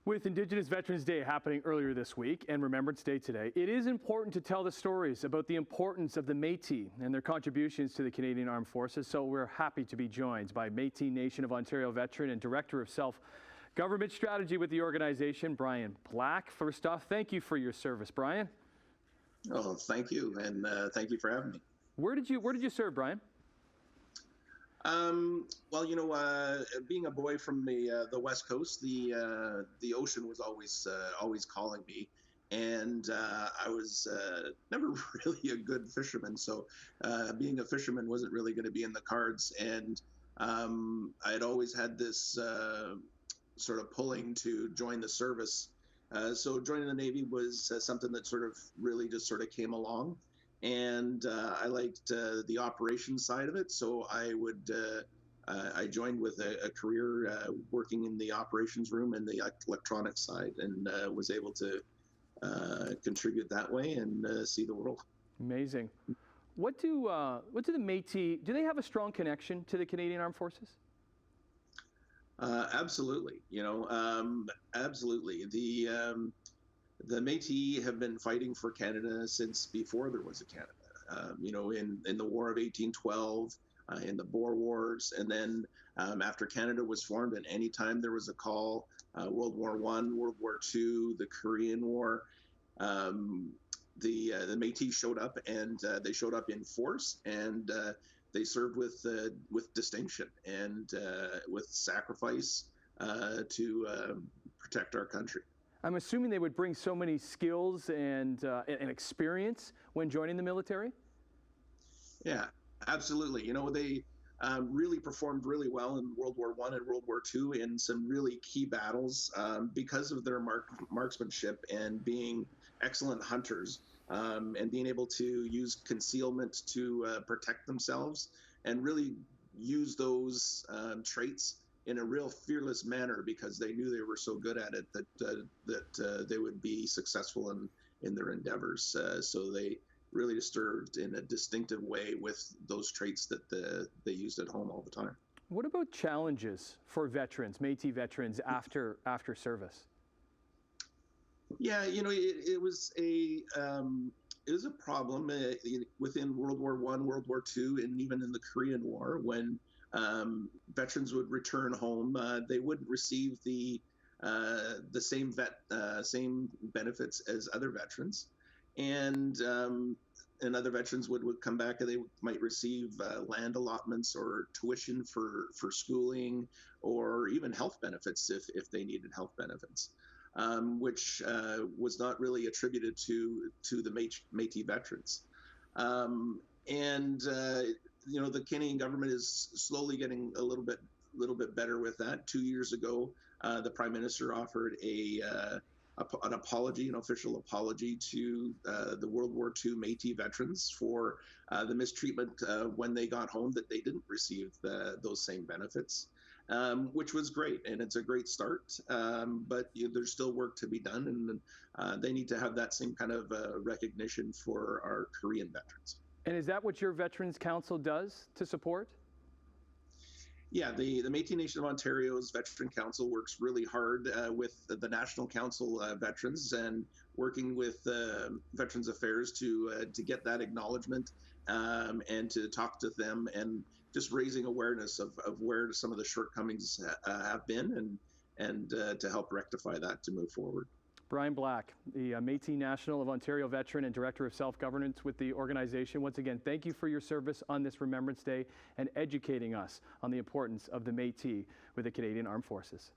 With Indigenous Veterans Day happening earlier this week and Remembrance Day today, it is important to tell the stories about the importance of the Métis and their contributions to the Canadian Armed Forces. So we're happy to be joined by Métis Nation of Ontario veteran and Director of Self-Government Strategy with the organization, Brian Black. First off, thank you for your service, Brian. Oh, thank you, and thank you for having me. Where did you serve, Brian? Well, being a boy from the West Coast, the ocean was always calling me, and I was never really a good fisherman. So being a fisherman wasn't really going to be in the cards, and I had always had this sort of pulling to join the service. So joining the Navy was something that really just came along. And I liked the operations side of it, so I joined with a career working in the operations room and the electronics side, and was able to contribute that way and see the world. Amazing. What do the Métis, do they have a strong connection to the Canadian Armed Forces? Absolutely. Absolutely. The Métis have been fighting for Canada since before there was a Canada. In the War of 1812, in the Boer Wars, and then after Canada was formed, and any time there was a call, World War I, World War II, the Korean War, the Métis showed up, and they showed up in force, and they served with distinction and with sacrifice to protect our country. I'm assuming they would bring so many skills and experience when joining the military? Yeah, absolutely. They really performed really well in World War I and World War II in some really key battles because of their marksmanship and being excellent hunters, and being able to use concealment to protect themselves and really use those traits in a real fearless manner, because they knew they were so good at it that they would be successful in their endeavors. So they really just served in a distinctive way with those traits that they used at home all the time. What about challenges for veterans, Métis veterans, after service? Yeah, it was a problem within World War I, World War II, and even in the Korean War when veterans would return home. They wouldn't receive the same benefits as other veterans, and other veterans would come back and they might receive land allotments or tuition for schooling, or even health benefits if they needed health benefits, which was not really attributed to the Métis veterans. The Canadian government is slowly getting a little bit better with that. 2 years ago, the Prime Minister offered an apology, an official apology to the World War II Métis veterans for the mistreatment when they got home, that they didn't receive those same benefits, which was great, and it's a great start. But there's still work to be done, and they need to have that same kind of recognition for our Korean veterans. And is that what your Veterans Council does to support? Yeah, the Métis Nation of Ontario's Veteran Council works really hard with the National Council Veterans, and working with Veterans Affairs to get that acknowledgement, and to talk to them, and just raising awareness of where some of the shortcomings have been, and to help rectify that to move forward. Brian Black, the Métis National of Ontario veteran and Director of Self-Governance with the organization. Once again, thank you for your service on this Remembrance Day and educating us on the importance of the Métis with the Canadian Armed Forces.